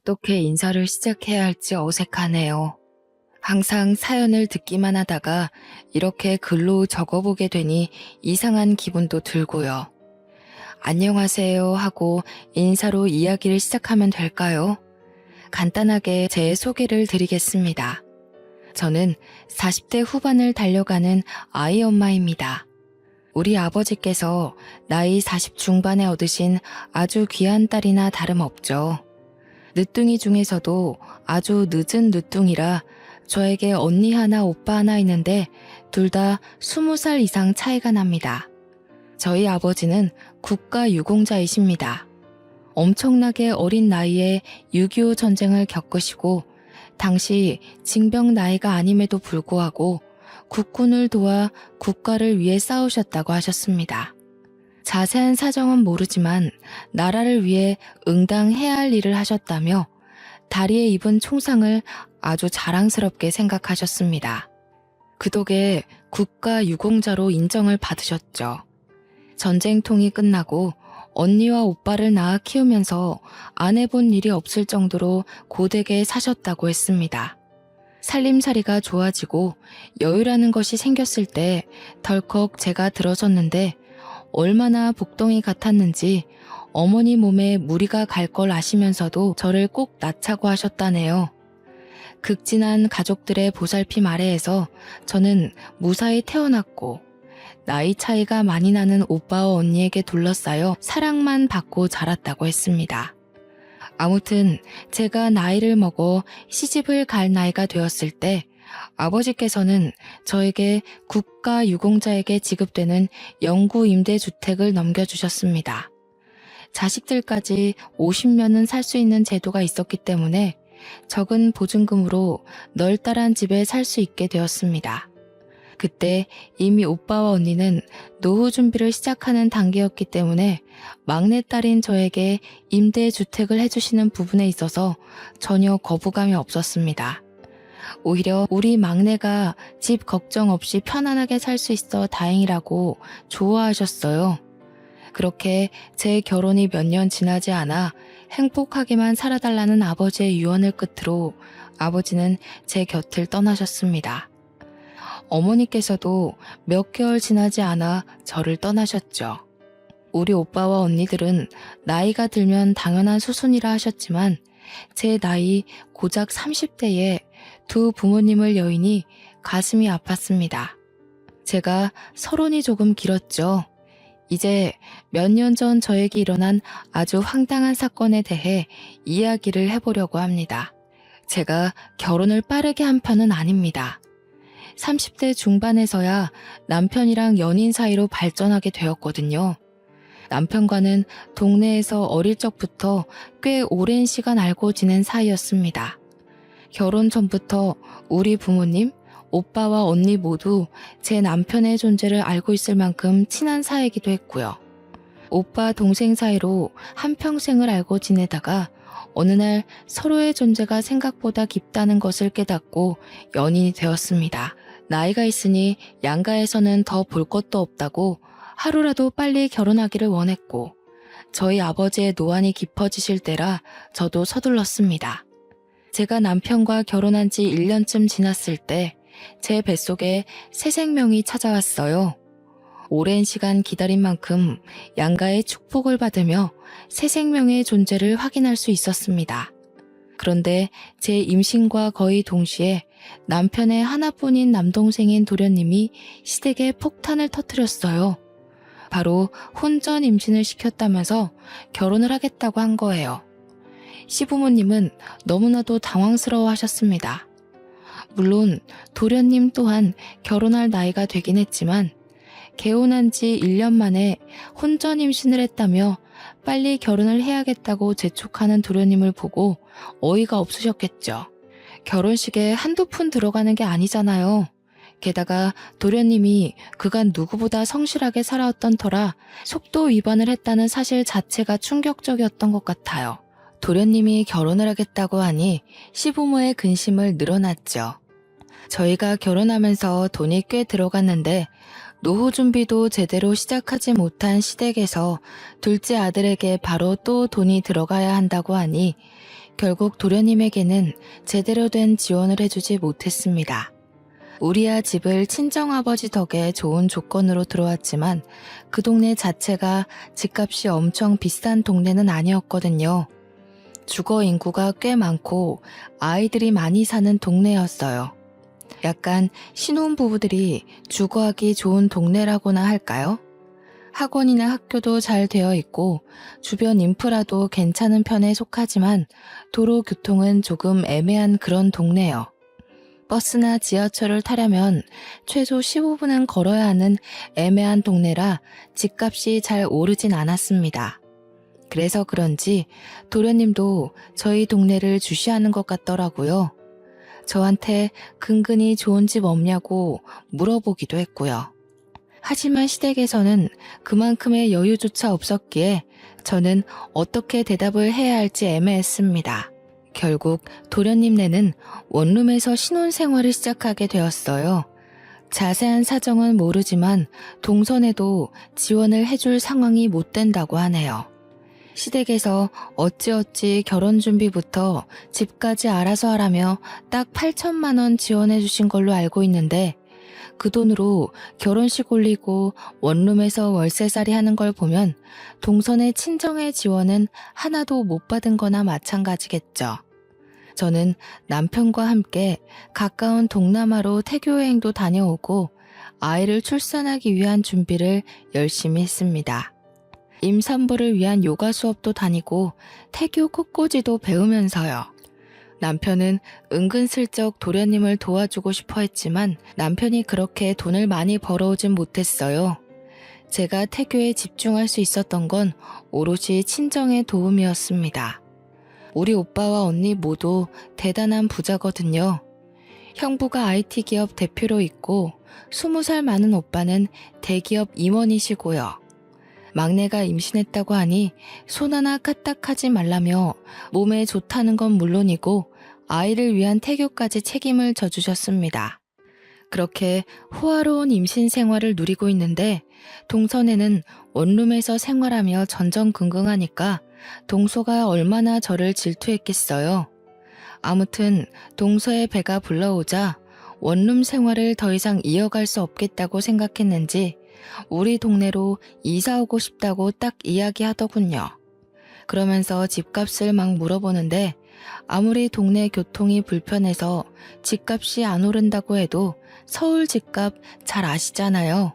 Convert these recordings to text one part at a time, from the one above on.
어떻게 인사를 시작해야 할지 어색하네요. 항상 사연을 듣기만 하다가 이렇게 글로 적어보게 되니 이상한 기분도 들고요. 안녕하세요 하고 인사로 이야기를 시작하면 될까요? 간단하게 제 소개를 드리겠습니다. 저는 40대 후반을 달려가는 아이 엄마입니다. 우리 아버지께서 나이 40 중반에 얻으신 아주 귀한 딸이나 다름없죠. 늦둥이 중에서도 아주 늦은 늦둥이라 저에게 언니 하나 오빠 하나 있는데 둘 다 20살 이상 차이가 납니다. 저희 아버지는 국가 유공자이십니다. 엄청나게 어린 나이에 6.25 전쟁을 겪으시고 당시 징병 나이가 아님에도 불구하고 국군을 도와 국가를 위해 싸우셨다고 하셨습니다. 자세한 사정은 모르지만 나라를 위해 응당해야 할 일을 하셨다며 다리에 입은 총상을 아주 자랑스럽게 생각하셨습니다. 그 덕에 국가 유공자로 인정을 받으셨죠. 전쟁통이 끝나고 언니와 오빠를 낳아 키우면서 안 해본 일이 없을 정도로 고되게 사셨다고 했습니다. 살림살이가 좋아지고 여유라는 것이 생겼을 때 덜컥 제가 들어섰는데 얼마나 복덩이 같았는지 어머니 몸에 무리가 갈 걸 아시면서도 저를 꼭 낳자고 하셨다네요. 극진한 가족들의 보살핌 아래에서 저는 무사히 태어났고 나이 차이가 많이 나는 오빠와 언니에게 둘러싸여 사랑만 받고 자랐다고 했습니다. 아무튼 제가 나이를 먹어 시집을 갈 나이가 되었을 때 아버지께서는 저에게 국가 유공자에게 지급되는 영구 임대주택을 넘겨주셨습니다. 자식들까지 50년은 살 수 있는 제도가 있었기 때문에 적은 보증금으로 널따란 집에 살 수 있게 되었습니다. 그때 이미 오빠와 언니는 노후 준비를 시작하는 단계였기 때문에 막내딸인 저에게 임대주택을 해주시는 부분에 있어서 전혀 거부감이 없었습니다. 오히려 우리 막내가 집 걱정 없이 편안하게 살 수 있어 다행이라고 좋아하셨어요. 그렇게 제 결혼이 몇 년 지나지 않아 행복하게만 살아달라는 아버지의 유언을 끝으로 아버지는 제 곁을 떠나셨습니다. 어머니께서도 몇 개월 지나지 않아 저를 떠나셨죠. 우리 오빠와 언니들은 나이가 들면 당연한 수순이라 하셨지만 제 나이 고작 30대에 두 부모님을 여의니 가슴이 아팠습니다. 제가 서론이 조금 길었죠. 이제 몇 년 전 저에게 일어난 아주 황당한 사건에 대해 이야기를 해보려고 합니다. 제가 결혼을 빠르게 한 편은 아닙니다. 30대 중반에서야 남편이랑 연인 사이로 발전하게 되었거든요. 남편과는 동네에서 어릴 적부터 꽤 오랜 시간 알고 지낸 사이였습니다. 결혼 전부터 우리 부모님, 오빠와 언니 모두 제 남편의 존재를 알고 있을 만큼 친한 사이이기도 했고요. 오빠 동생 사이로 한평생을 알고 지내다가 어느 날 서로의 존재가 생각보다 깊다는 것을 깨닫고 연인이 되었습니다. 나이가 있으니 양가에서는 더 볼 것도 없다고 하루라도 빨리 결혼하기를 원했고 저희 아버지의 노안이 깊어지실 때라 저도 서둘렀습니다. 제가 남편과 결혼한 지 1년쯤 지났을 때 제 뱃속에 새 생명이 찾아왔어요. 오랜 시간 기다린 만큼 양가의 축복을 받으며 새 생명의 존재를 확인할 수 있었습니다. 그런데 제 임신과 거의 동시에 남편의 하나뿐인 남동생인 도련님이 시댁에 폭탄을 터뜨렸어요. 바로 혼전 임신을 시켰다면서 결혼을 하겠다고 한 거예요. 시부모님은 너무나도 당황스러워 하셨습니다. 물론 도련님 또한 결혼할 나이가 되긴 했지만 개혼한 지 1년 만에 혼전 임신을 했다며 빨리 결혼을 해야겠다고 재촉하는 도련님을 보고 어이가 없으셨겠죠. 결혼식에 한두 푼 들어가는 게 아니잖아요. 게다가 도련님이 그간 누구보다 성실하게 살아왔던 터라 속도 위반을 했다는 사실 자체가 충격적이었던 것 같아요. 도련님이 결혼을 하겠다고 하니 시부모의 근심을 늘어놨죠. 저희가 결혼하면서 돈이 꽤 들어갔는데 노후 준비도 제대로 시작하지 못한 시댁에서 둘째 아들에게 바로 또 돈이 들어가야 한다고 하니 결국 도련님에게는 제대로 된 지원을 해주지 못했습니다. 우리야 집을 친정아버지 덕에 좋은 조건으로 들어왔지만 그 동네 자체가 집값이 엄청 비싼 동네는 아니었거든요. 주거 인구가 꽤 많고 아이들이 많이 사는 동네였어요. 약간 신혼부부들이 주거하기 좋은 동네라고나 할까요? 학원이나 학교도 잘 되어 있고 주변 인프라도 괜찮은 편에 속하지만 도로 교통은 조금 애매한 그런 동네요. 버스나 지하철을 타려면 최소 15분은 걸어야 하는 애매한 동네라 집값이 잘 오르진 않았습니다. 그래서 그런지 도련님도 저희 동네를 주시하는 것 같더라고요. 저한테 근근히 좋은 집 없냐고 물어보기도 했고요. 하지만 시댁에서는 그만큼의 여유조차 없었기에 저는 어떻게 대답을 해야 할지 애매했습니다. 결국 도련님네는 원룸에서 신혼생활을 시작하게 되었어요. 자세한 사정은 모르지만 동선에도 지원을 해줄 상황이 못 된다고 하네요. 시댁에서 어찌어찌 결혼 준비부터 집까지 알아서 하라며 딱 8천만 원 지원해 주신 걸로 알고 있는데 그 돈으로 결혼식 올리고 원룸에서 월세살이 하는 걸 보면 동선의 친정의 지원은 하나도 못 받은 거나 마찬가지겠죠. 저는 남편과 함께 가까운 동남아로 태교여행도 다녀오고 아이를 출산하기 위한 준비를 열심히 했습니다. 임산부를 위한 요가 수업도 다니고 태교 꽃꽂이도 배우면서요. 남편은 은근슬쩍 도련님을 도와주고 싶어 했지만 남편이 그렇게 돈을 많이 벌어오진 못했어요. 제가 태교에 집중할 수 있었던 건 오롯이 친정의 도움이었습니다. 우리 오빠와 언니 모두 대단한 부자거든요. 형부가 IT 기업 대표로 있고 20살 많은 오빠는 대기업 임원이시고요. 막내가 임신했다고 하니 손 하나 까딱하지 말라며 몸에 좋다는 건 물론이고 아이를 위한 태교까지 책임을 져주셨습니다. 그렇게 호화로운 임신 생활을 누리고 있는데 동선에는 원룸에서 생활하며 전전긍긍하니까 동서가 얼마나 저를 질투했겠어요. 아무튼 동서의 배가 불러오자 원룸 생활을 더 이상 이어갈 수 없겠다고 생각했는지 우리 동네로 이사 오고 싶다고 딱 이야기하더군요. 그러면서 집값을 막 물어보는데 아무리 동네 교통이 불편해서 집값이 안 오른다고 해도 서울 집값 잘 아시잖아요.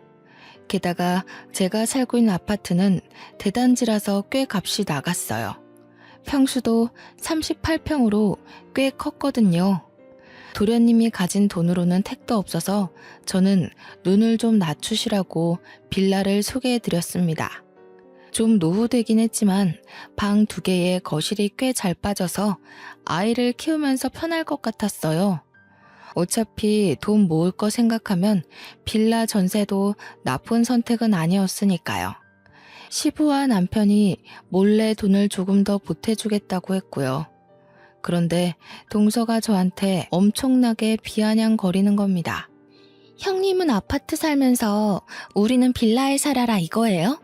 게다가 제가 살고 있는 아파트는 대단지라서 꽤 값이 나갔어요. 평수도 38평으로 꽤 컸거든요. 도련님이 가진 돈으로는 택도 없어서 저는 눈을 좀 낮추시라고 빌라를 소개해드렸습니다. 좀 노후되긴 했지만 방 2개에 거실이 꽤 잘 빠져서 아이를 키우면서 편할 것 같았어요. 어차피 돈 모을 거 생각하면 빌라 전세도 나쁜 선택은 아니었으니까요. 시부와 남편이 몰래 돈을 조금 더 보태주겠다고 했고요. 그런데 동서가 저한테 엄청나게 비아냥거리는 겁니다. 형님은 아파트 살면서 우리는 빌라에 살아라 이거예요?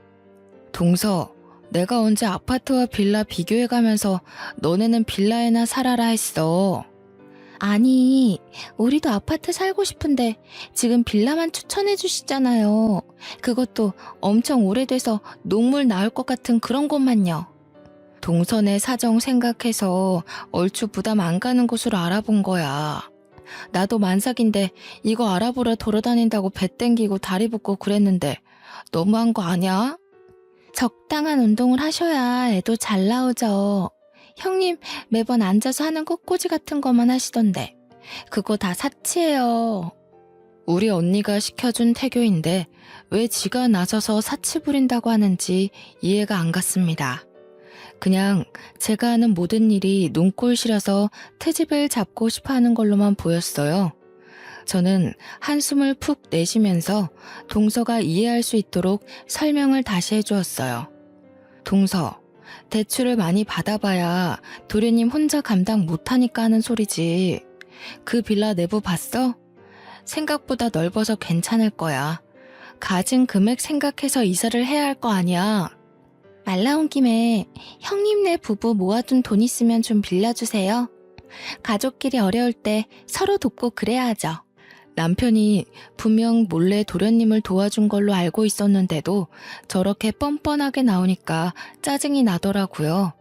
동서, 내가 언제 아파트와 빌라 비교해가면서 너네는 빌라에나 살아라 했어. 아니, 우리도 아파트 살고 싶은데 지금 빌라만 추천해 주시잖아요. 그것도 엄청 오래돼서 녹물 나올 것 같은 그런 곳만요. 동선의 사정 생각해서 얼추 부담 안 가는 곳으로 알아본 거야. 나도 만삭인데 이거 알아보러 돌아다닌다고 배 땡기고 다리 붓고 그랬는데 너무한 거 아니야? 적당한 운동을 하셔야 애도 잘 나오죠. 형님 매번 앉아서 하는 꽃꽂이 같은 것만 하시던데 그거 다 사치예요. 우리 언니가 시켜준 태교인데 왜 지가 나서서 사치 부린다고 하는지 이해가 안 갔습니다. 그냥 제가 하는 모든 일이 눈꼴시라서 트집을 잡고 싶어하는 걸로만 보였어요. 저는 한숨을 푹 내쉬면서 동서가 이해할 수 있도록 설명을 다시 해주었어요. 동서, 대출을 많이 받아봐야 도련님 혼자 감당 못하니까 하는 소리지. 그 빌라 내부 봤어? 생각보다 넓어서 괜찮을 거야. 가진 금액 생각해서 이사를 해야 할 거 아니야. 말 나온 김에 형님네 부부 모아둔 돈 있으면 좀 빌려주세요. 가족끼리 어려울 때 서로 돕고 그래야 하죠. 남편이 분명 몰래 도련님을 도와준 걸로 알고 있었는데도 저렇게 뻔뻔하게 나오니까 짜증이 나더라고요.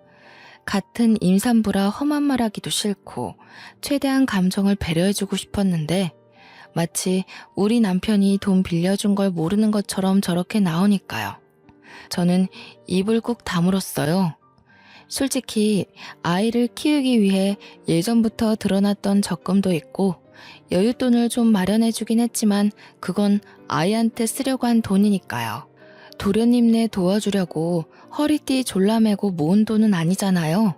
같은 임산부라 험한 말하기도 싫고 최대한 감정을 배려해주고 싶었는데 마치 우리 남편이 돈 빌려준 걸 모르는 것처럼 저렇게 나오니까요. 저는 입을 꾹 다물었어요. 솔직히 아이를 키우기 위해 예전부터 드러났던 적금도 있고 여윳돈을 좀 마련해주긴 했지만 그건 아이한테 쓰려고 한 돈이니까요. 도련님네 도와주려고 허리띠 졸라매고 모은 돈은 아니잖아요.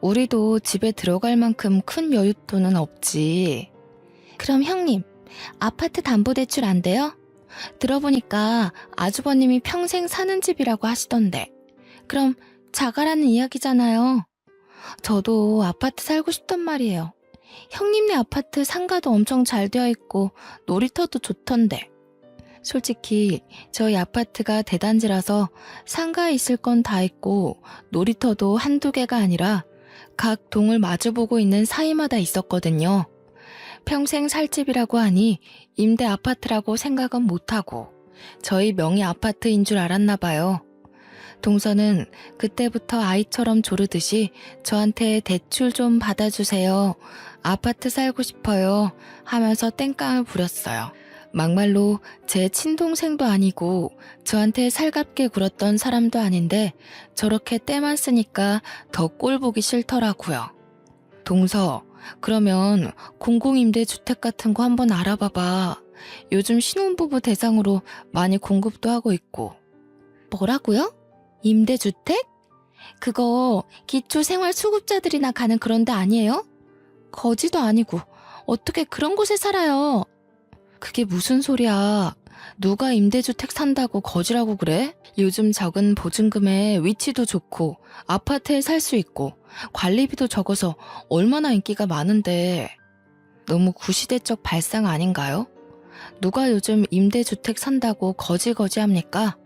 우리도 집에 들어갈 만큼 큰 여윳돈은 없지. 그럼 형님, 아파트 담보대출 안 돼요? 들어보니까 아주버님이 평생 사는 집이라고 하시던데. 그럼 자가라는 이야기잖아요. 저도 아파트 살고 싶단 말이에요. 형님네 아파트 상가도 엄청 잘 되어 있고 놀이터도 좋던데. 솔직히 저희 아파트가 대단지라서 상가에 있을 건 다 있고 놀이터도 한두 개가 아니라 각 동을 마주보고 있는 사이마다 있었거든요. 평생 살 집이라고 하니 임대 아파트라고 생각은 못하고 저희 명의 아파트인 줄 알았나 봐요. 동서는 그때부터 아이처럼 조르듯이 저한테 대출 좀 받아주세요. 아파트 살고 싶어요. 하면서 땡깡을 부렸어요. 막말로 제 친동생도 아니고 저한테 살갑게 굴었던 사람도 아닌데 저렇게 때만 쓰니까 더 꼴 보기 싫더라고요. 동서, 그러면 공공임대주택 같은 거 한번 알아봐봐. 요즘 신혼부부 대상으로 많이 공급도 하고 있고. 뭐라고요? 임대주택? 그거 기초생활수급자들이나 가는 그런 데 아니에요? 거지도 아니고 어떻게 그런 곳에 살아요? 그게 무슨 소리야. 누가 임대주택 산다고 거지라고 그래? 요즘 적은 보증금에 위치도 좋고 아파트에 살 수 있고 관리비도 적어서 얼마나 인기가 많은데 너무 구시대적 발상 아닌가요? 누가 요즘 임대주택 산다고 거지합니까?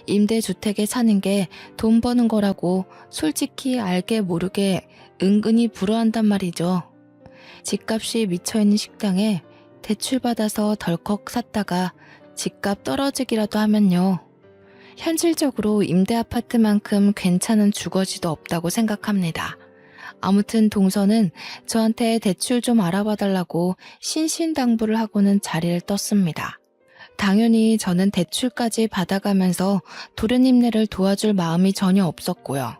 임대주택에 사는 게 돈 버는 거라고 솔직히 알게 모르게 은근히 부러워한단 말이죠. 집값이 미쳐있는 식당에 대출받아서 덜컥 샀다가 집값 떨어지기라도 하면요. 현실적으로 임대 아파트만큼 괜찮은 주거지도 없다고 생각합니다. 아무튼 동서는 저한테 대출 좀 알아봐 달라고 신신당부를 하고는 자리를 떴습니다. 당연히 저는 대출까지 받아가면서 도련님네를 도와줄 마음이 전혀 없었고요.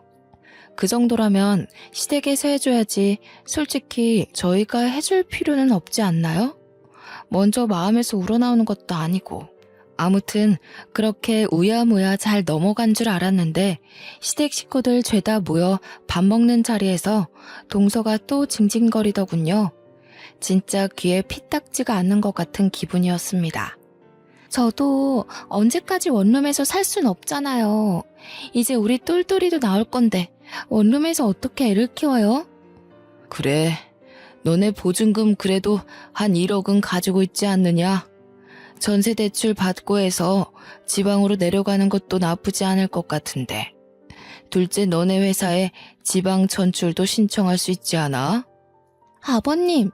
그 정도라면 시댁에서 해줘야지 솔직히 저희가 해줄 필요는 없지 않나요? 먼저 마음에서 우러나오는 것도 아니고. 아무튼 그렇게 우야무야 잘 넘어간 줄 알았는데 시댁 식구들 죄다 모여 밥 먹는 자리에서 동서가 또 징징거리더군요. 진짜 귀에 피딱지가 않는 것 같은 기분이었습니다. 저도 언제까지 원룸에서 살 순 없잖아요. 이제 우리 똘똘이도 나올 건데 원룸에서 어떻게 애를 키워요? 그래, 너네 보증금 그래도 한 1억은 가지고 있지 않느냐? 전세 대출 받고 해서 지방으로 내려가는 것도 나쁘지 않을 것 같은데. 둘째 너네 회사에 지방 전출도 신청할 수 있지 않아? 아버님,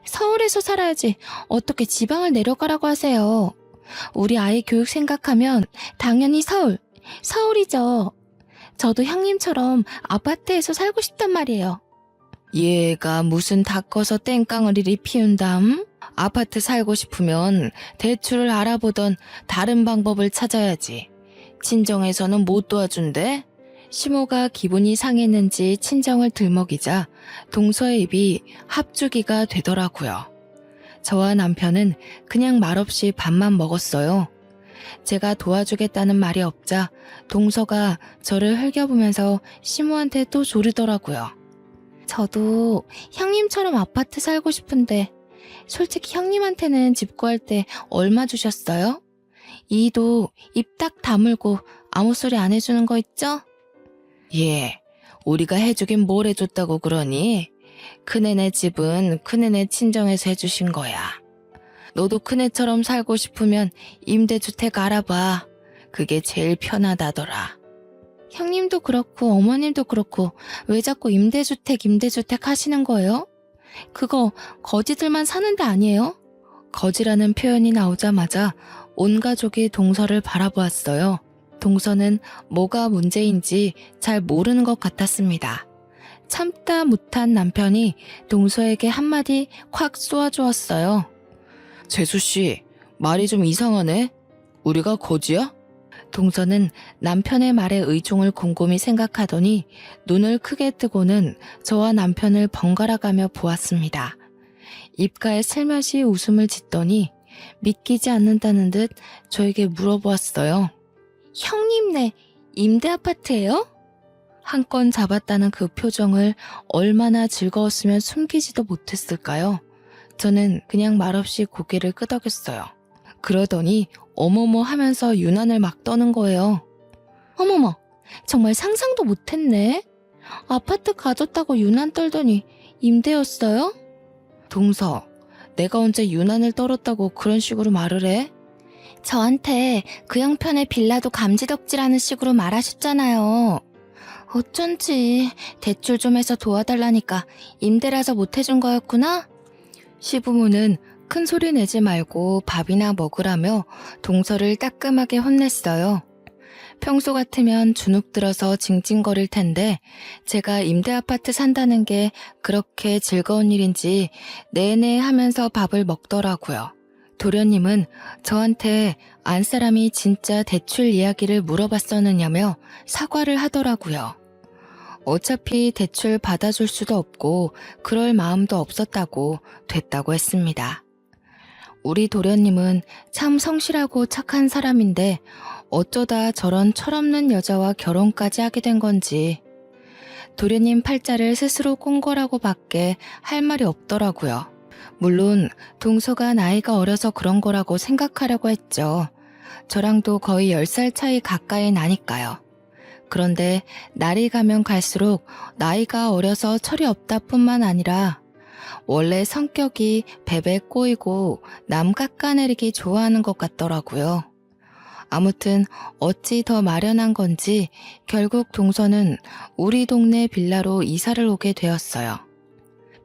서울에서 살아야지 어떻게 지방을 내려가라고 하세요. 우리 아이 교육 생각하면 당연히 서울이죠. 저도 형님처럼 아파트에서 살고 싶단 말이에요. 얘가 무슨 다 커서 땡깡을 이리 피운담? 아파트 살고 싶으면 대출을 알아보던 다른 방법을 찾아야지. 친정에서는 못 도와준대? 시모가 기분이 상했는지 친정을 들먹이자 동서의 입이 합주기가 되더라고요. 저와 남편은 그냥 말없이 밥만 먹었어요. 제가 도와주겠다는 말이 없자 동서가 저를 흘겨보면서 시모한테 또 조르더라고요. 저도 형님처럼 아파트 살고 싶은데 솔직히 형님한테는 집 구할 때 얼마 주셨어요? 이도 입 딱 다물고 아무 소리 안 해주는 거 있죠? 예, 우리가 해주긴 뭘 해줬다고 그러니? 큰애네 집은 큰애네 친정에서 해주신 거야. 너도 큰애처럼 살고 싶으면 임대주택 알아봐. 그게 제일 편하다더라. 형님도 그렇고 어머님도 그렇고 왜 자꾸 임대주택 하시는 거예요? 그거 거지들만 사는 데 아니에요? 거지라는 표현이 나오자마자 온 가족이 동서를 바라보았어요. 동서는 뭐가 문제인지 잘 모르는 것 같았습니다. 참다 못한 남편이 동서에게 한마디 콱 쏘아주었어요. 재수씨, 말이 좀 이상하네. 우리가 거지야? 동서는 남편의 말에 의중을 곰곰이 생각하더니 눈을 크게 뜨고는 저와 남편을 번갈아 가며 보았습니다. 입가에 슬며시 웃음을 짓더니 믿기지 않는다는 듯 저에게 물어보았어요. 형님네 임대 아파트예요? 한 건 잡았다는 그 표정을 얼마나 즐거웠으면 숨기지도 못했을까요? 저는 그냥 말없이 고개를 끄덕였어요. 그러더니 어머머 하면서 유난을 막 떠는 거예요. 어머머, 정말 상상도 못했네. 아파트 가졌다고 유난 떨더니 임대였어요? 동서, 내가 언제 유난을 떨었다고 그런 식으로 말을 해? 저한테 그 형편의 빌라도 감지덕지라는 식으로 말하셨잖아요. 어쩐지 대출 좀 해서 도와달라니까 임대라서 못해준 거였구나? 시부모는 큰 소리 내지 말고 밥이나 먹으라며 동서를 따끔하게 혼냈어요. 평소 같으면 주눅 들어서 징징거릴 텐데 제가 임대 아파트 산다는 게 그렇게 즐거운 일인지 내내 하면서 밥을 먹더라고요. 도련님은 저한테 안 사람이 진짜 대출 이야기를 물어봤었느냐며 사과를 하더라고요. 어차피 대출 받아줄 수도 없고 그럴 마음도 없었다고 됐다고 했습니다. 우리 도련님은 참 성실하고 착한 사람인데 어쩌다 저런 철없는 여자와 결혼까지 하게 된 건지 도련님 팔자를 스스로 꼰 거라고 밖에 할 말이 없더라고요. 물론 동서가 나이가 어려서 그런 거라고 생각하려고 했죠. 저랑도 거의 10살 차이 가까이 나니까요. 그런데 날이 가면 갈수록 나이가 어려서 철이 없다 뿐만 아니라 원래 성격이 베베 꼬이고 남 깎아내리기 좋아하는 것 같더라고요. 아무튼 어찌 더 마련한 건지 결국 동서는 우리 동네 빌라로 이사를 오게 되었어요.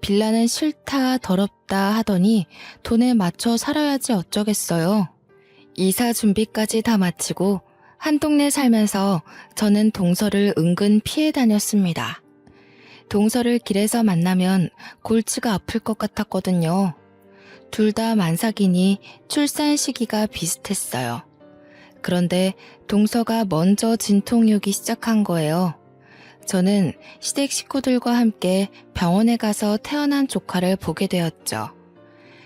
빌라는 싫다 더럽다 하더니 돈에 맞춰 살아야지 어쩌겠어요. 이사 준비까지 다 마치고 한 동네 살면서 저는 동서를 은근 피해 다녔습니다. 동서를 길에서 만나면 골치가 아플 것 같았거든요. 둘 다 만삭이니 출산 시기가 비슷했어요. 그런데 동서가 먼저 진통이 오기 시작한 거예요. 저는 시댁 식구들과 함께 병원에 가서 태어난 조카를 보게 되었죠.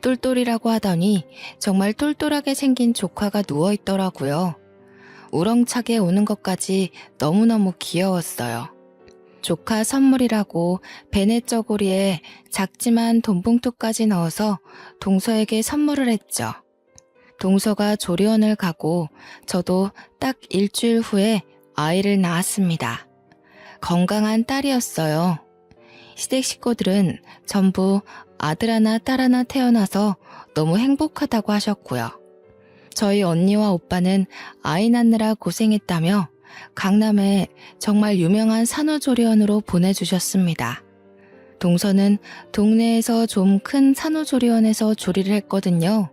똘똘이라고 하더니 정말 똘똘하게 생긴 조카가 누워있더라고요. 우렁차게 오는 것까지 너무너무 귀여웠어요. 조카 선물이라고 베네 저고리에 작지만 돈봉투까지 넣어서 동서에게 선물을 했죠. 동서가 조리원을 가고 저도 딱 일주일 후에 아이를 낳았습니다. 건강한 딸이었어요. 시댁 식구들은 전부 아들 하나 딸 하나 태어나서 너무 행복하다고 하셨고요. 저희 언니와 오빠는 아이 낳느라 고생했다며 강남에 정말 유명한 산후조리원으로 보내주셨습니다. 동서는 동네에서 좀 큰 산후조리원에서 조리를 했거든요.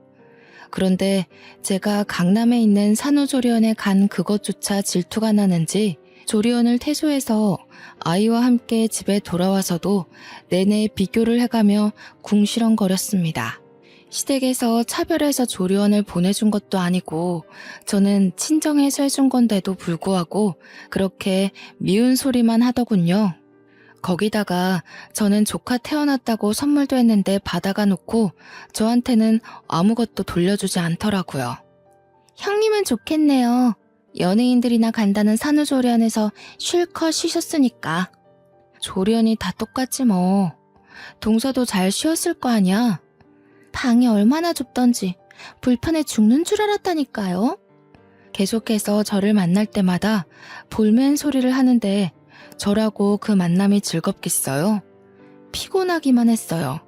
그런데 제가 강남에 있는 산후조리원에 간 그것조차 질투가 나는지 조리원을 퇴소해서 아이와 함께 집에 돌아와서도 내내 비교를 해가며 궁시렁거렸습니다. 시댁에서 차별해서 조리원을 보내준 것도 아니고 저는 친정에서 해준 건데도 불구하고 그렇게 미운 소리만 하더군요. 거기다가 저는 조카 태어났다고 선물도 했는데 받아가 놓고 저한테는 아무것도 돌려주지 않더라고요. 형님은 좋겠네요. 연예인들이나 간다는 산후조리원에서 실컷 쉬셨으니까. 조리원이 다 똑같지 뭐. 동서도 잘 쉬었을 거 아니야. 방이 얼마나 좁던지 불편해 죽는 줄 알았다니까요. 계속해서 저를 만날 때마다 볼멘 소리를 하는데 저라고 그 만남이 즐겁겠어요? 피곤하기만 했어요.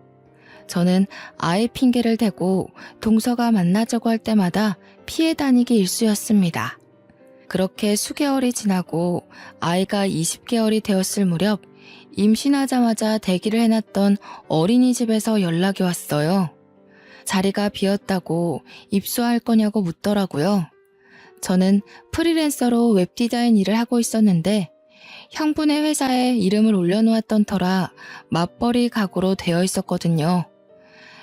저는 아이 핑계를 대고 동서가 만나자고 할 때마다 피해 다니기 일쑤였습니다. 그렇게 수개월이 지나고 아이가 20개월이 되었을 무렵 임신하자마자 대기를 해놨던 어린이집에서 연락이 왔어요. 자리가 비었다고 입소할 거냐고 묻더라고요. 저는 프리랜서로 웹디자인 일을 하고 있었는데 형부네 회사에 이름을 올려놓았던 터라 맞벌이 각오로 되어 있었거든요.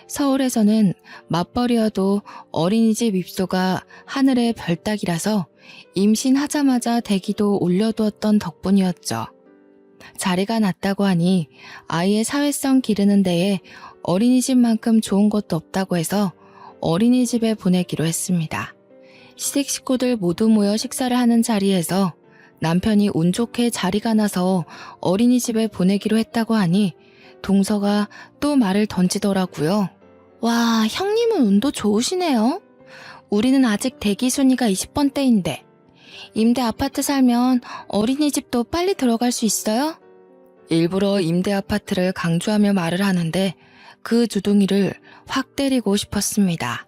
서울에서는 맞벌이여도 어린이집 입소가 하늘의 별따기라서 임신하자마자 대기도 올려두었던 덕분이었죠. 자리가 났다고 하니 아이의 사회성 기르는 데에 어린이집만큼 좋은 것도 없다고 해서 어린이집에 보내기로 했습니다. 시댁 식구들 모두 모여 식사를 하는 자리에서 남편이 운 좋게 자리가 나서 어린이집에 보내기로 했다고 하니 동서가 또 말을 던지더라고요. 와, 형님은 운도 좋으시네요. 우리는 아직 대기 순위가 20번대인데 임대 아파트 살면 어린이집도 빨리 들어갈 수 있어요? 일부러 임대 아파트를 강조하며 말을 하는데 그 주둥이를 확 때리고 싶었습니다.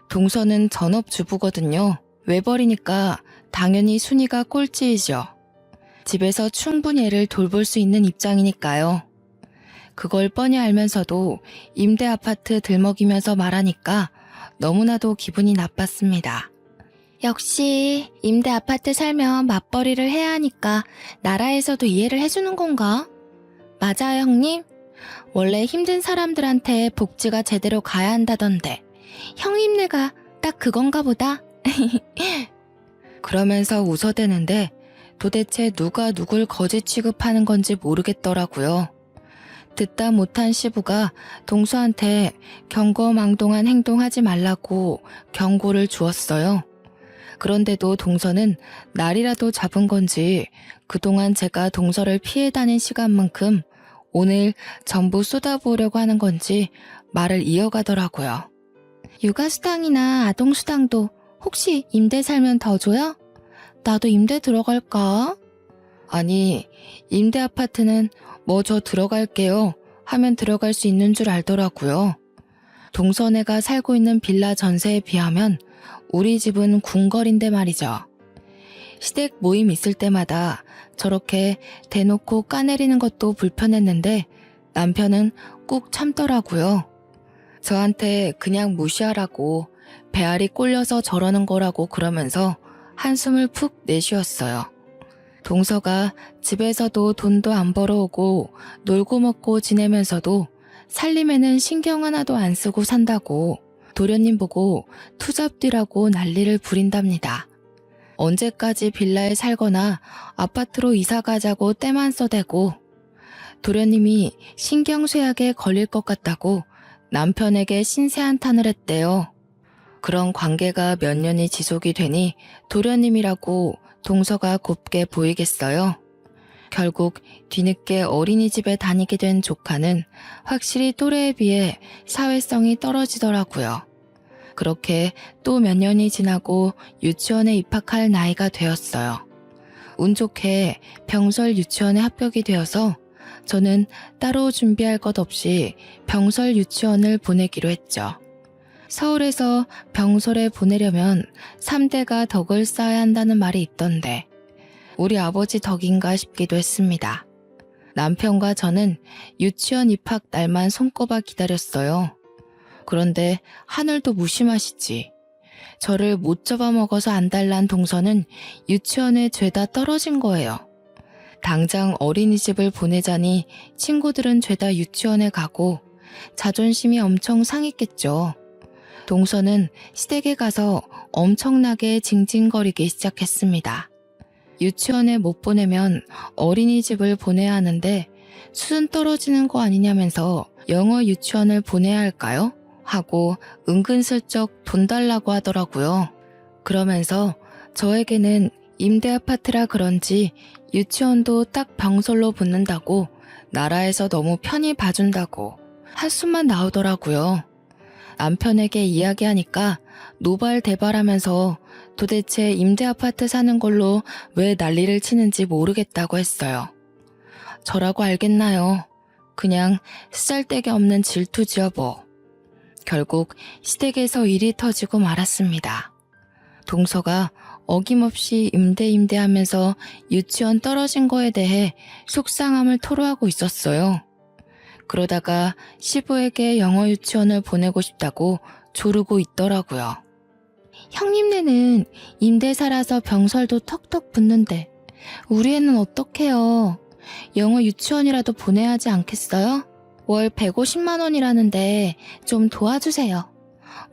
동서는 전업주부거든요. 외벌이니까 당연히 순위가 꼴찌이죠. 집에서 충분히 애를 돌볼 수 있는 입장이니까요. 그걸 뻔히 알면서도 임대 아파트 들먹이면서 말하니까 너무나도 기분이 나빴습니다. 역시 임대 아파트 살면 맞벌이를 해야 하니까 나라에서도 이해를 해주는 건가? 맞아요, 형님. 원래 힘든 사람들한테 복지가 제대로 가야 한다던데 형님네가 딱 그건가 보다. 그러면서 웃어대는데 도대체 누가 누굴 거지 취급하는 건지 모르겠더라고요. 듣다 못한 시부가 동서한테 경거망동한 행동하지 말라고 경고를 주었어요. 그런데도 동서는 날이라도 잡은 건지 그동안 제가 동서를 피해 다닌 시간만큼 오늘 전부 쏟아부으려고 하는 건지 말을 이어가더라고요. 육아수당이나 아동수당도 혹시 임대 살면 더 줘요? 나도 임대 들어갈까? 아니, 임대 아파트는 뭐 저 들어갈게요 하면 들어갈 수 있는 줄 알더라고요. 동서네가 살고 있는 빌라 전세에 비하면 우리 집은 궁궐인데 말이죠. 시댁 모임 있을 때마다 저렇게 대놓고 까내리는 것도 불편했는데 남편은 꾹 참더라고요. 저한테 그냥 무시하라고 배알이 꼴려서 저러는 거라고 그러면서 한숨을 푹 내쉬었어요. 동서가 집에서도 돈도 안 벌어오고 놀고 먹고 지내면서도 살림에는 신경 하나도 안 쓰고 산다고 도련님 보고 투잡디라고 난리를 부린답니다. 언제까지 빌라에 살거나 아파트로 이사 가자고 떼만 써대고 도련님이 신경쇠약에 걸릴 것 같다고 남편에게 신세한탄을 했대요. 그런 관계가 몇 년이 지속이 되니 도련님이라고 동서가 곱게 보이겠어요. 결국 뒤늦게 어린이집에 다니게 된 조카는 확실히 또래에 비해 사회성이 떨어지더라고요. 그렇게 또 몇 년이 지나고 유치원에 입학할 나이가 되었어요. 운 좋게 병설 유치원에 합격이 되어서 저는 따로 준비할 것 없이 병설 유치원을 보내기로 했죠. 서울에서 병설에 보내려면 3대가 덕을 쌓아야 한다는 말이 있던데 우리 아버지 덕인가 싶기도 했습니다. 남편과 저는 유치원 입학 날만 손꼽아 기다렸어요. 그런데 하늘도 무심하시지. 저를 못 잡아먹어서 안달난 동서는 유치원에 죄다 떨어진 거예요. 당장 어린이집을 보내자니 친구들은 죄다 유치원에 가고 자존심이 엄청 상했겠죠. 동서는 시댁에 가서 엄청나게 징징거리기 시작했습니다. 유치원에 못 보내면 어린이집을 보내야 하는데 수준 떨어지는 거 아니냐면서 영어 유치원을 보내야 할까요? 하고 은근슬쩍 돈 달라고 하더라고요. 그러면서 저에게는 임대 아파트라 그런지 유치원도 딱 병설로 붙는다고 나라에서 너무 편히 봐준다고 한숨만 나오더라고요. 남편에게 이야기하니까 노발대발하면서 도대체 임대 아파트 사는 걸로 왜 난리를 치는지 모르겠다고 했어요. 저라고 알겠나요? 그냥 쓰잘데기 없는 질투지요 뭐. 결국 시댁에서 일이 터지고 말았습니다. 동서가 어김없이 임대 하면서 유치원 떨어진 거에 대해 속상함을 토로하고 있었어요. 그러다가 시부에게 영어 유치원을 보내고 싶다고 조르고 있더라고요. 형님네는 임대 살아서 병설도 턱턱 붙는데 우리 애는 어떡해요? 영어 유치원이라도 보내야 하지 않겠어요? 월 150만 원이라는데 좀 도와주세요.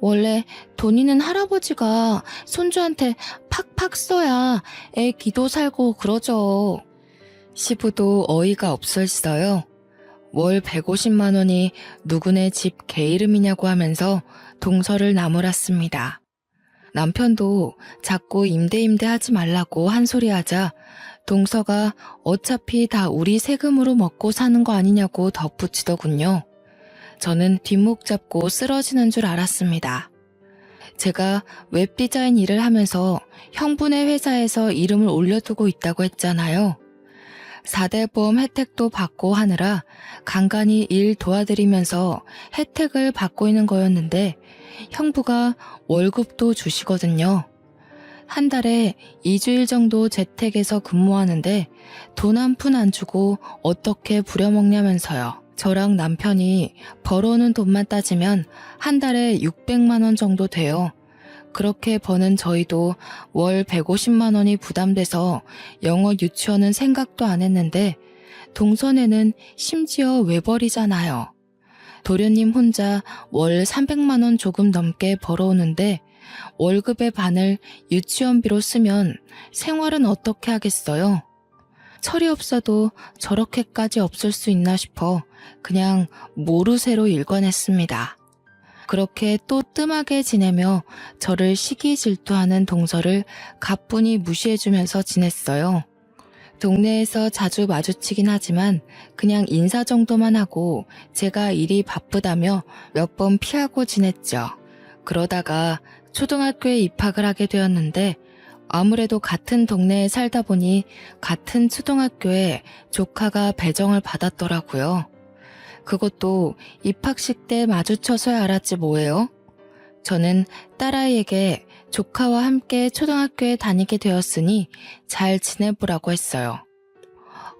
원래 돈 있는 할아버지가 손주한테 팍팍 써야 애 기도 살고 그러죠. 시부도 어이가 없었어요. 월 150만 원이 누구네 집 개 이름이냐고 하면서 동서를 나무랐습니다. 남편도 자꾸 임대 하지 말라고 한 소리 하자 동서가 어차피 다 우리 세금으로 먹고 사는 거 아니냐고 덧붙이더군요. 저는 뒷목 잡고 쓰러지는 줄 알았습니다. 제가 웹디자인 일을 하면서 형부네 회사에서 이름을 올려두고 있다고 했잖아요. 4대 보험 혜택도 받고 하느라 간간히 일 도와드리면서 혜택을 받고 있는 거였는데 형부가 월급도 주시거든요. 한 달에 2주일 정도 재택에서 근무하는데 돈 한 푼 안 주고 어떻게 부려먹냐면서요. 저랑 남편이 벌어오는 돈만 따지면 한 달에 600만 원 정도 돼요. 그렇게 버는 저희도 월 150만 원이 부담돼서 영어 유치원은 생각도 안 했는데 동선에는 심지어 외벌이잖아요. 도련님 혼자 월 300만 원 조금 넘게 벌어오는데 월급의 반을 유치원비로 쓰면 생활은 어떻게 하겠어요? 철이 없어도 저렇게까지 없을 수 있나 싶어 그냥 모르쇠로 일관했습니다. 그렇게 또 뜸하게 지내며 저를 시기 질투하는 동서를 가뿐히 무시해주면서 지냈어요. 동네에서 자주 마주치긴 하지만 그냥 인사 정도만 하고 제가 일이 바쁘다며 몇 번 피하고 지냈죠. 그러다가 초등학교에 입학을 하게 되었는데 아무래도 같은 동네에 살다 보니 같은 초등학교에 조카가 배정을 받았더라고요. 그것도 입학식 때 마주쳐서야 알았지 뭐예요. 저는 딸아이에게 조카와 함께 초등학교에 다니게 되었으니 잘 지내보라고 했어요.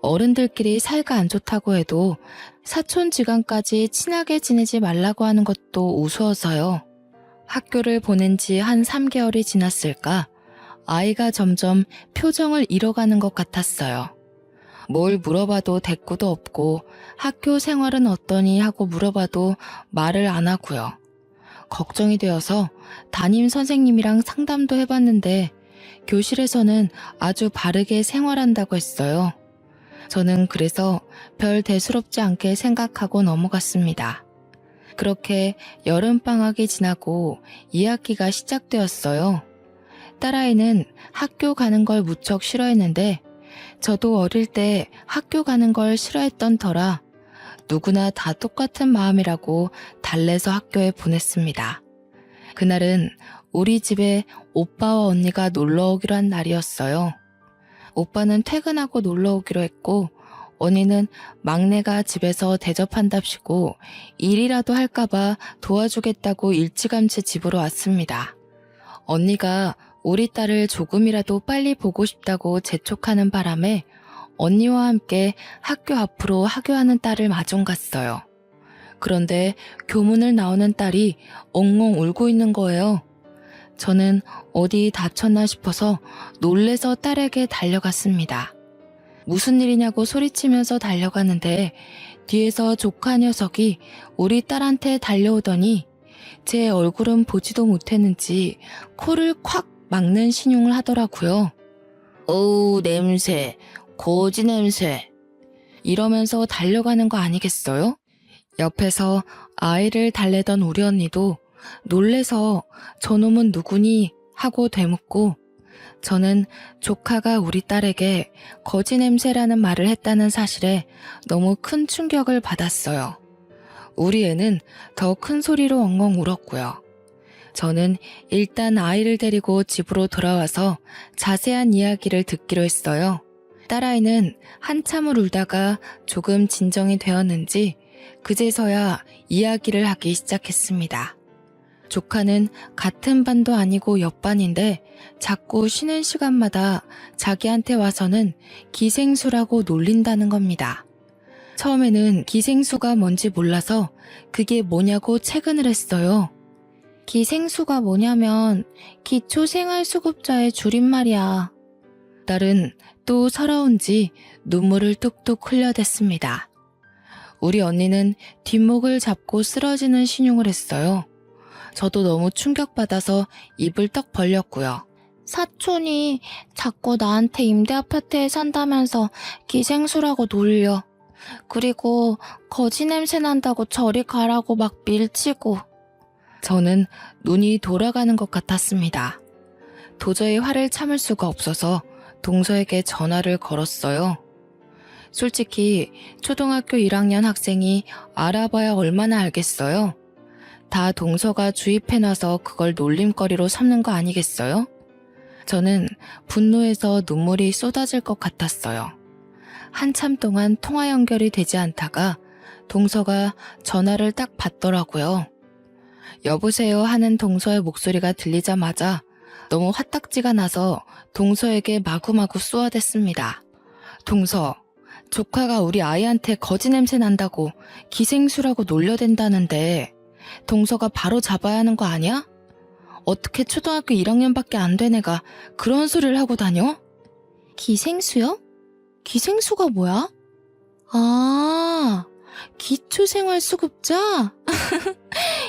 어른들끼리 사이가 안 좋다고 해도 사촌지간까지 친하게 지내지 말라고 하는 것도 우스워서요. 학교를 보낸 지 한 3개월이 지났을까 아이가 점점 표정을 잃어가는 것 같았어요. 뭘 물어봐도 대꾸도 없고 학교 생활은 어떠니 하고 물어봐도 말을 안 하고요. 걱정이 되어서 담임 선생님이랑 상담도 해봤는데 교실에서는 아주 바르게 생활한다고 했어요. 저는 그래서 별 대수롭지 않게 생각하고 넘어갔습니다. 그렇게 여름방학이 지나고 2학기가 시작되었어요. 딸아이는 학교 가는 걸 무척 싫어했는데 저도 어릴 때 학교 가는 걸 싫어했던 터라 누구나 다 똑같은 마음이라고 달래서 학교에 보냈습니다. 그날은 우리 집에 오빠와 언니가 놀러 오기로 한 날이었어요. 오빠는 퇴근하고 놀러 오기로 했고 언니는 막내가 집에서 대접한답시고 일이라도 할까봐 도와주겠다고 일찌감치 집으로 왔습니다. 언니가 우리 딸을 조금이라도 빨리 보고 싶다고 재촉하는 바람에 언니와 함께 학교 앞으로 하교하는 딸을 마중 갔어요. 그런데 교문을 나오는 딸이 엉엉 울고 있는 거예요. 저는 어디 다쳤나 싶어서 놀래서 딸에게 달려갔습니다. 무슨 일이냐고 소리치면서 달려가는데 뒤에서 조카 녀석이 우리 딸한테 달려오더니 제 얼굴은 보지도 못했는지 코를 콱 막는 신용을 하더라고요. 어우 냄새, 거지 냄새. 이러면서 달려가는 거 아니겠어요? 옆에서 아이를 달래던 우리 언니도 놀래서 저놈은 누구니 하고 되묻고 저는 조카가 우리 딸에게 거지 냄새라는 말을 했다는 사실에 너무 큰 충격을 받았어요. 우리 애는 더 큰 소리로 엉엉 울었고요. 저는 일단 아이를 데리고 집으로 돌아와서 자세한 이야기를 듣기로 했어요. 딸아이는 한참을 울다가 조금 진정이 되었는지 그제서야 이야기를 하기 시작했습니다. 조카는 같은 반도 아니고 옆반인데 자꾸 쉬는 시간마다 자기한테 와서는 기생수라고 놀린다는 겁니다. 처음에는 기생수가 뭔지 몰라서 그게 뭐냐고 채근을 했어요. 기생수가 뭐냐면 기초생활수급자의 줄임말이야. 딸은 또 서러운지 눈물을 뚝뚝 흘려댔습니다. 우리 언니는 뒷목을 잡고 쓰러지는 신용을 했어요. 저도 너무 충격받아서 입을 떡 벌렸고요. 사촌이 자꾸 나한테 임대아파트에 산다면서 기생수라고 놀려. 그리고 거지 냄새 난다고 저리 가라고 막 밀치고. 저는 눈이 돌아가는 것 같았습니다. 도저히 화를 참을 수가 없어서 동서에게 전화를 걸었어요. 솔직히 초등학교 1학년 학생이 알아봐야 얼마나 알겠어요? 다 동서가 주입해놔서 그걸 놀림거리로 삼는 거 아니겠어요? 저는 분노해서 눈물이 쏟아질 것 같았어요. 한참 동안 통화 연결이 되지 않다가 동서가 전화를 딱 받더라고요. 여보세요 하는 동서의 목소리가 들리자마자 너무 화딱지가 나서 동서에게 마구마구 쏘아댔습니다. 동서, 조카가 우리 아이한테 거지 냄새 난다고 기생수라고 놀려댄다는데 동서가 바로 잡아야 하는 거 아니야? 어떻게 초등학교 1학년밖에 안 된 애가 그런 소리를 하고 다녀? 기생수요? 기생수가 뭐야? 아, 기초생활수급자?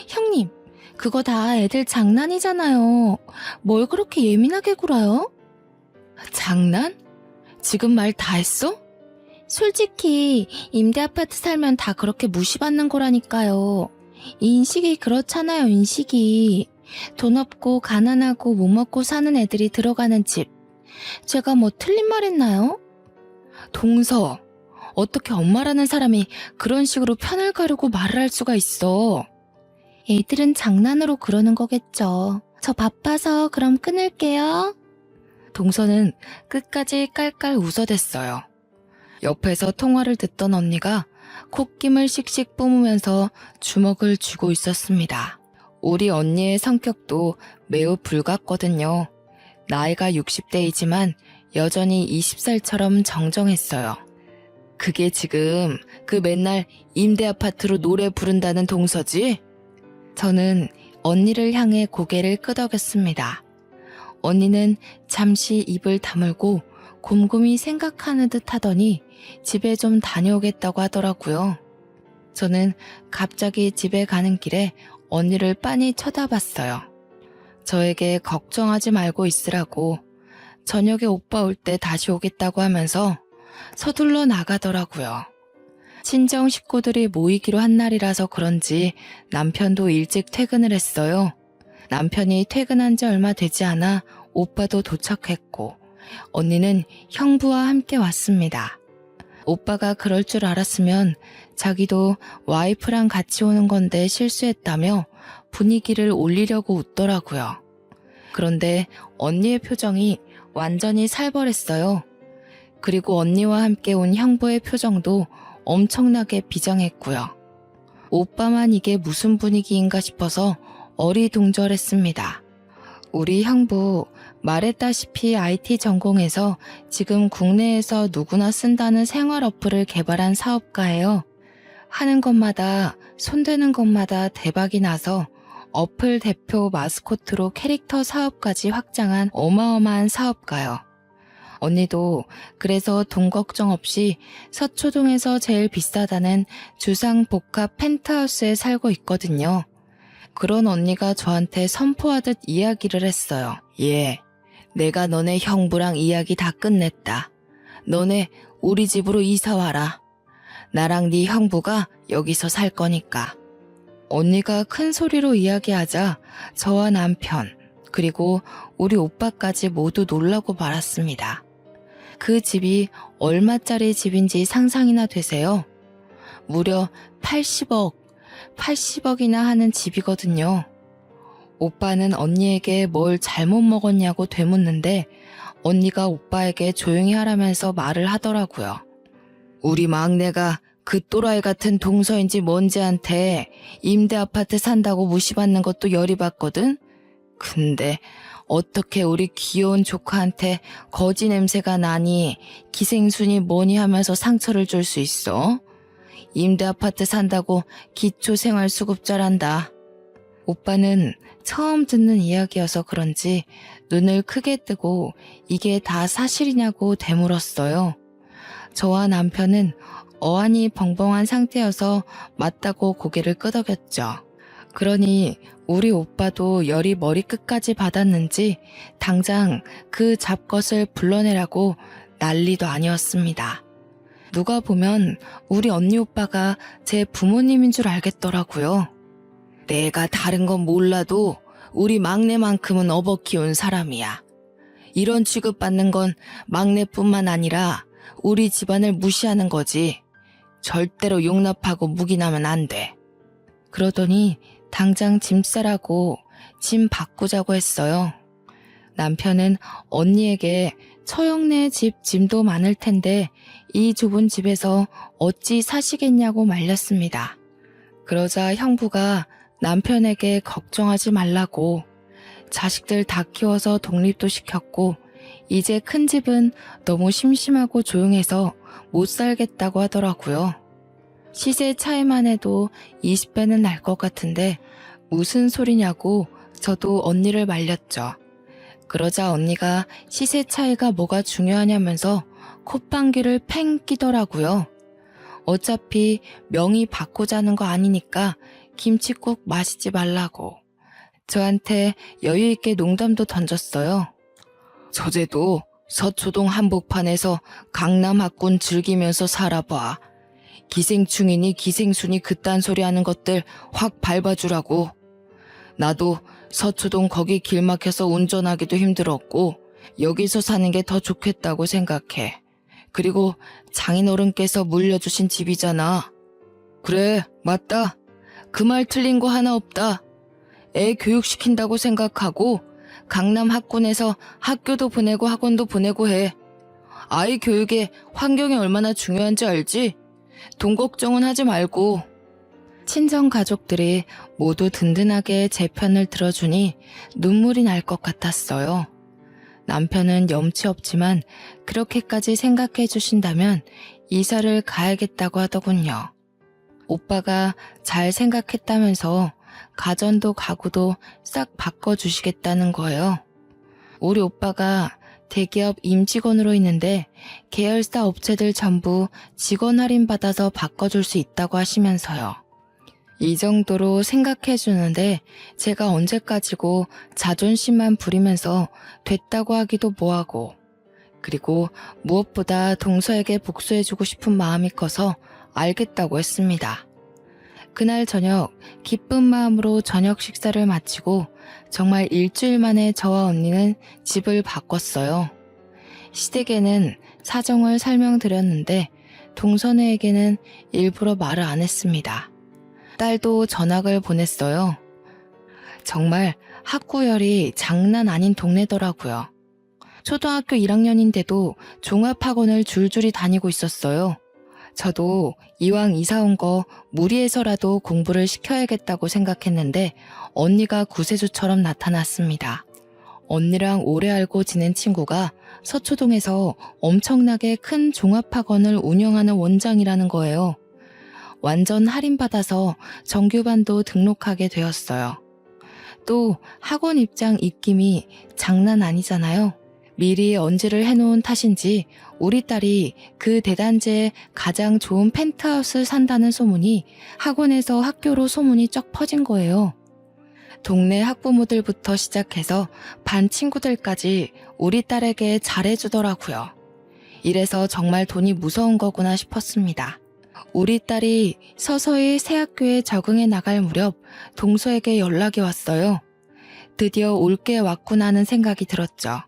형님, 그거 다 애들 장난이잖아요. 뭘 그렇게 예민하게 굴어요? 장난? 지금 말 다 했어? 솔직히 임대아파트 살면 다 그렇게 무시받는 거라니까요. 인식이 그렇잖아요, 인식이. 돈 없고 가난하고 못 먹고 사는 애들이 들어가는 집. 제가 뭐 틀린 말 했나요? 동서, 어떻게 엄마라는 사람이 그런 식으로 편을 가르고 말을 할 수가 있어? 애들은 장난으로 그러는 거겠죠. 저 바빠서 그럼 끊을게요. 동서는 끝까지 깔깔 웃어댔어요. 옆에서 통화를 듣던 언니가 콧김을 씩씩 뿜으면서 주먹을 쥐고 있었습니다. 우리 언니의 성격도 매우 불같거든요. 나이가 60대이지만 여전히 20살처럼 정정했어요. 그게 지금 그 맨날 임대아파트로 노래 부른다는 동서지? 저는 언니를 향해 고개를 끄덕였습니다. 언니는 잠시 입을 다물고 곰곰이 생각하는 듯 하더니 집에 좀 다녀오겠다고 하더라고요. 저는 갑자기 집에 가는 길에 언니를 빤히 쳐다봤어요. 저에게 걱정하지 말고 있으라고 저녁에 오빠 올 때 다시 오겠다고 하면서 서둘러 나가더라고요. 친정 식구들이 모이기로 한 날이라서 그런지 남편도 일찍 퇴근을 했어요. 남편이 퇴근한 지 얼마 되지 않아 오빠도 도착했고 언니는 형부와 함께 왔습니다. 오빠가 그럴 줄 알았으면 자기도 와이프랑 같이 오는 건데 실수했다며 분위기를 올리려고 웃더라고요. 그런데 언니의 표정이 완전히 살벌했어요. 그리고 언니와 함께 온 형부의 표정도 엄청나게 비장했고요. 오빠만 이게 무슨 분위기인가 싶어서 어리둥절했습니다. 우리 형부 말했다시피 IT 전공해서 지금 국내에서 누구나 쓴다는 생활 어플을 개발한 사업가예요. 하는 것마다 손대는 것마다 대박이 나서 어플 대표 마스코트로 캐릭터 사업까지 확장한 어마어마한 사업가요. 언니도 그래서 돈 걱정 없이 서초동에서 제일 비싸다는 주상 복합 펜트하우스에 살고 있거든요. 그런 언니가 저한테 선포하듯 이야기를 했어요. 예, 내가 너네 형부랑 이야기 다 끝냈다. 너네 우리 집으로 이사 와라. 나랑 네 형부가 여기서 살 거니까. 언니가 큰 소리로 이야기하자 저와 남편 그리고 우리 오빠까지 모두 놀라고 말았습니다. 그 집이 얼마짜리 집인지 상상이나 되세요? 무려 80억이나 하는 집이거든요. 오빠는 언니에게 뭘 잘못 먹었냐고 되묻는데 언니가 오빠에게 조용히 하라면서 말을 하더라고요. 우리 막내가 그 또라이 같은 동서인지 뭔지한테 임대 아파트 산다고 무시받는 것도 열이 받거든? 근데 어떻게 우리 귀여운 조카한테 거지 냄새가 나니 기생순이 뭐니 하면서 상처를 줄 수 있어? 임대 아파트 산다고 기초생활수급자란다. 오빠는 처음 듣는 이야기여서 그런지 눈을 크게 뜨고 이게 다 사실이냐고 되물었어요. 저와 남편은 어안이 벙벙한 상태여서 맞다고 고개를 끄덕였죠. 그러니 우리 오빠도 열이 머리끝까지 받았는지 당장 그 잡것을 불러내라고 난리도 아니었습니다. 누가 보면 우리 언니 오빠가 제 부모님인 줄 알겠더라고요. 내가 다른 건 몰라도 우리 막내만큼은 업어 키운 사람이야. 이런 취급받는 건 막내뿐만 아니라 우리 집안을 무시하는 거지. 절대로 용납하고 묵인하면 안 돼. 그러더니 당장 짐 싸라고 짐 바꾸자고 했어요. 남편은 언니에게 처형네 집 짐도 많을 텐데 이 좁은 집에서 어찌 사시겠냐고 말렸습니다. 그러자 형부가 남편에게 걱정하지 말라고 자식들 다 키워서 독립도 시켰고 이제 큰 집은 너무 심심하고 조용해서 못 살겠다고 하더라고요. 시세 차이만 해도 20배는 날 것 같은데 무슨 소리냐고 저도 언니를 말렸죠. 그러자 언니가 시세 차이가 뭐가 중요하냐면서 콧방귀를 팽 끼더라고요. 어차피 명의 바꾸자는 거 아니니까 김칫국 마시지 말라고. 저한테 여유 있게 농담도 던졌어요. 저제도 서초동 한복판에서 강남 학군 즐기면서 살아봐. 기생충이니 기생순이 그딴 소리 하는 것들 확 밟아주라고. 나도 서초동 거기 길 막혀서 운전하기도 힘들었고 여기서 사는 게 더 좋겠다고 생각해. 그리고 장인어른께서 물려주신 집이잖아. 그래, 맞다. 그 말 틀린 거 하나 없다. 애 교육시킨다고 생각하고 강남 학군에서 학교도 보내고 학원도 보내고 해. 아이 교육에 환경이 얼마나 중요한지 알지? 돈 걱정은 하지 말고. 친정 가족들이 모두 든든하게 제 편을 들어주니 눈물이 날 것 같았어요. 남편은 염치 없지만 그렇게까지 생각해 주신다면 이사를 가야겠다고 하더군요. 오빠가 잘 생각했다면서 가전도 가구도 싹 바꿔주시겠다는 거예요. 우리 오빠가 대기업 임직원으로 있는데 계열사 업체들 전부 직원 할인 받아서 바꿔줄 수 있다고 하시면서요. 이 정도로 생각해 주는데 제가 언제까지고 자존심만 부리면서 됐다고 하기도 뭐하고, 그리고 무엇보다 동서에게 복수해주고 싶은 마음이 커서 알겠다고 했습니다. 그날 저녁 기쁜 마음으로 저녁 식사를 마치고 정말 일주일 만에 저와 언니는 집을 바꿨어요. 시댁에는 사정을 설명드렸는데 동서네에게는 일부러 말을 안 했습니다. 딸도 전학을 보냈어요. 정말 학구열이 장난 아닌 동네더라고요. 초등학교 1학년인데도 종합학원을 줄줄이 다니고 있었어요. 저도 이왕 이사 온 거 무리해서라도 공부를 시켜야겠다고 생각했는데 언니가 구세주처럼 나타났습니다. 언니랑 오래 알고 지낸 친구가 서초동에서 엄청나게 큰 종합학원을 운영하는 원장이라는 거예요. 완전 할인받아서 정규반도 등록하게 되었어요. 또 학원 입장 입김이 장난 아니잖아요. 미리 언지를 해놓은 탓인지 우리 딸이 그 대단지에 가장 좋은 펜트하우스를 산다는 소문이 학원에서 학교로 소문이 쩍 퍼진 거예요. 동네 학부모들부터 시작해서 반 친구들까지 우리 딸에게 잘해주더라고요. 이래서 정말 돈이 무서운 거구나 싶었습니다. 우리 딸이 서서히 새 학교에 적응해 나갈 무렵 동서에게 연락이 왔어요. 드디어 올 게 왔구나 하는 생각이 들었죠.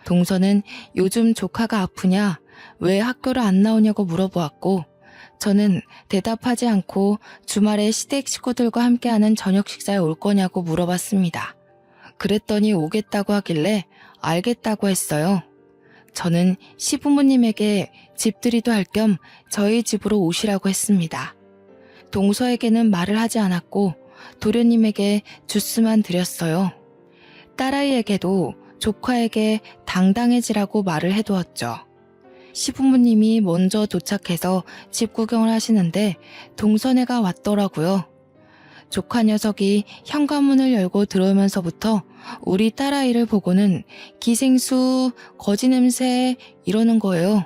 동서는 요즘 조카가 아프냐, 왜 학교를 안 나오냐고 물어보았고 저는 대답하지 않고 주말에 시댁 식구들과 함께하는 저녁 식사에 올 거냐고 물어봤습니다. 그랬더니 오겠다고 하길래 알겠다고 했어요. 저는 시부모님에게 집들이도 할 겸 저희 집으로 오시라고 했습니다. 동서에게는 말을 하지 않았고 도련님에게 주스만 드렸어요. 딸아이에게도 조카에게 당당해지라고 말을 해두었죠. 시부모님이 먼저 도착해서 집 구경을 하시는데 동서네가 왔더라고요. 조카 녀석이 현관문을 열고 들어오면서부터 우리 딸아이를 보고는 기생수, 거지 냄새 이러는 거예요.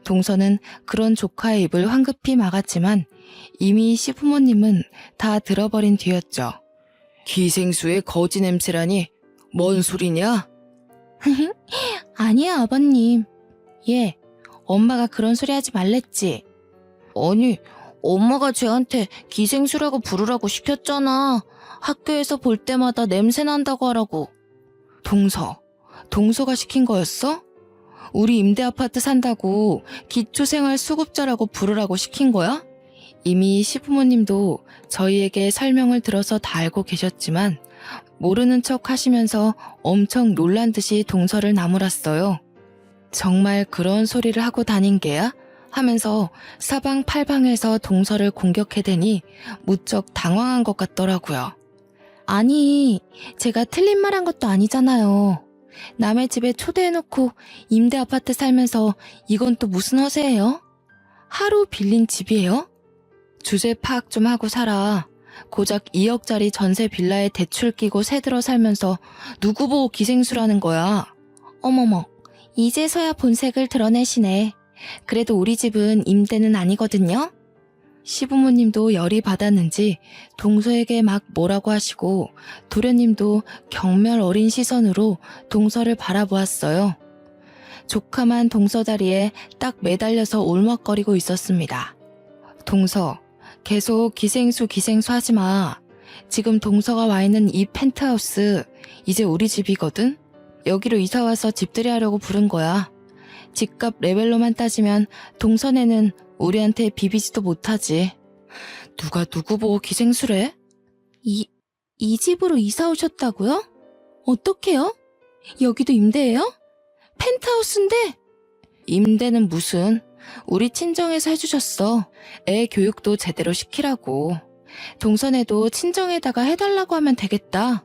동서는 그런 조카의 입을 황급히 막았지만 이미 시부모님은 다 들어버린 뒤였죠. 기생수의 거지 냄새라니 뭔 소리냐? 아니야 아버님. 예, 엄마가 그런 소리 하지 말랬지. 아니, 엄마가 쟤한테 기생수라고 부르라고 시켰잖아. 학교에서 볼 때마다 냄새 난다고 하라고. 동서가 시킨 거였어? 우리 임대 아파트 산다고 기초생활수급자라고 부르라고 시킨 거야? 이미 시부모님도 저희에게 설명을 들어서 다 알고 계셨지만 모르는 척 하시면서 엄청 놀란 듯이 동서를 나무랐어요. 정말 그런 소리를 하고 다닌 게야? 하면서 사방팔방에서 동서를 공격해대니 무척 당황한 것 같더라고요. 아니, 제가 틀린 말 한 것도 아니잖아요. 남의 집에 초대해놓고 임대 아파트 살면서 이건 또 무슨 허세예요? 하루 빌린 집이에요? 주제 파악 좀 하고 살아. 고작 2억짜리 전세 빌라에 대출 끼고 새들어 살면서 누구 보고 기생수라는 거야. 어머머, 이제서야 본색을 드러내시네. 그래도 우리 집은 임대는 아니거든요. 시부모님도 열이 받았는지 동서에게 막 뭐라고 하시고 도련님도 경멸 어린 시선으로 동서를 바라보았어요. 조카만 동서 다리에 딱 매달려서 울먹거리고 있었습니다. 동서, 계속 기생수 하지 마. 지금 동서가 와 있는 이 펜트하우스 이제 우리 집이거든? 여기로 이사와서 집들이 하려고 부른 거야. 집값 레벨로만 따지면 동서네는 우리한테 비비지도 못하지. 누가 누구 보고 기생수래? 이 집으로 이사 오셨다고요? 어떡해요? 여기도 임대예요? 펜트하우스인데? 임대는 무슨? 우리 친정에서 해주셨어. 애 교육도 제대로 시키라고. 동서네도 친정에다가 해달라고 하면 되겠다.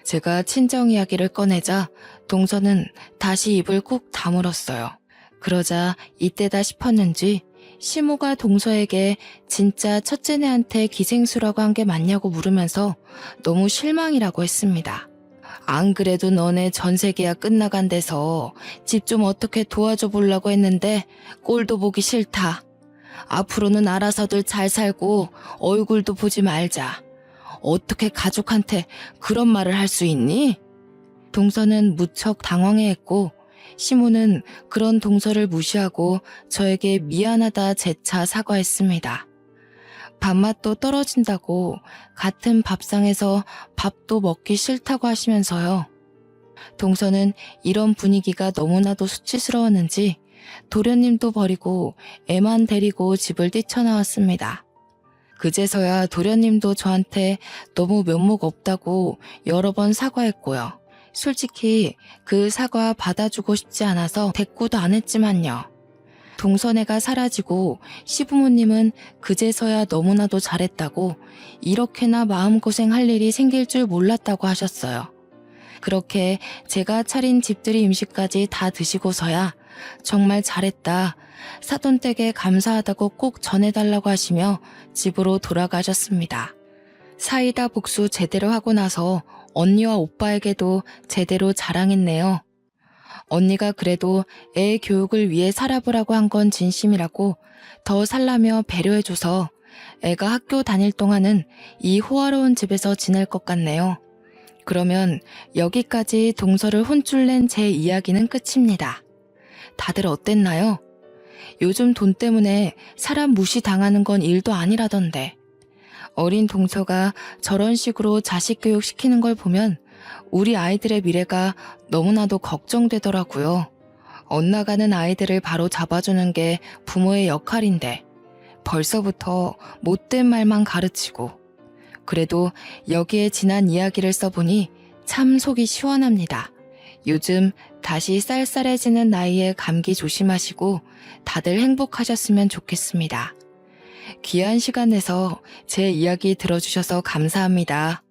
제가 친정 이야기를 꺼내자 동서는 다시 입을 꾹 다물었어요. 그러자 이때다 싶었는지 시모가 동서에게 진짜 첫째네한테 기생수라고 한 게 맞냐고 물으면서 너무 실망이라고 했습니다. 안 그래도 너네 전세 계약 끝나간 데서 집 좀 어떻게 도와줘 보려고 했는데 꼴도 보기 싫다. 앞으로는 알아서들 잘 살고 얼굴도 보지 말자. 어떻게 가족한테 그런 말을 할 수 있니? 동서는 무척 당황해했고 시모는 그런 동서를 무시하고 저에게 미안하다 재차 사과했습니다. 밥맛도 떨어진다고 같은 밥상에서 밥도 먹기 싫다고 하시면서요. 동서는 이런 분위기가 너무나도 수치스러웠는지 도련님도 버리고 애만 데리고 집을 뛰쳐나왔습니다. 그제서야 도련님도 저한테 너무 면목 없다고 여러 번 사과했고요. 솔직히 그 사과 받아주고 싶지 않아서 대꾸도 안 했지만요. 동서네가 사라지고 시부모님은 그제서야 너무나도 잘했다고 이렇게나 마음고생할 일이 생길 줄 몰랐다고 하셨어요. 그렇게 제가 차린 집들이 음식까지 다 드시고서야 정말 잘했다, 사돈댁에 감사하다고 꼭 전해달라고 하시며 집으로 돌아가셨습니다. 사이다 복수 제대로 하고 나서 언니와 오빠에게도 제대로 자랑했네요. 언니가 그래도 애 교육을 위해 살아보라고 한 건 진심이라고 더 살라며 배려해줘서 애가 학교 다닐 동안은 이 호화로운 집에서 지낼 것 같네요. 그러면 여기까지 동서를 혼쭐 낸 제 이야기는 끝입니다. 다들 어땠나요? 요즘 돈 때문에 사람 무시당하는 건 일도 아니라던데. 어린 동서가 저런 식으로 자식 교육 시키는 걸 보면 우리 아이들의 미래가 너무나도 걱정되더라고요. 엇나가는 아이들을 바로 잡아주는 게 부모의 역할인데 벌써부터 못된 말만 가르치고. 그래도 여기에 지난 이야기를 써보니 참 속이 시원합니다. 요즘 다시 쌀쌀해지는 나이에 감기 조심하시고 다들 행복하셨으면 좋겠습니다. 귀한 시간 내서 제 이야기 들어주셔서 감사합니다.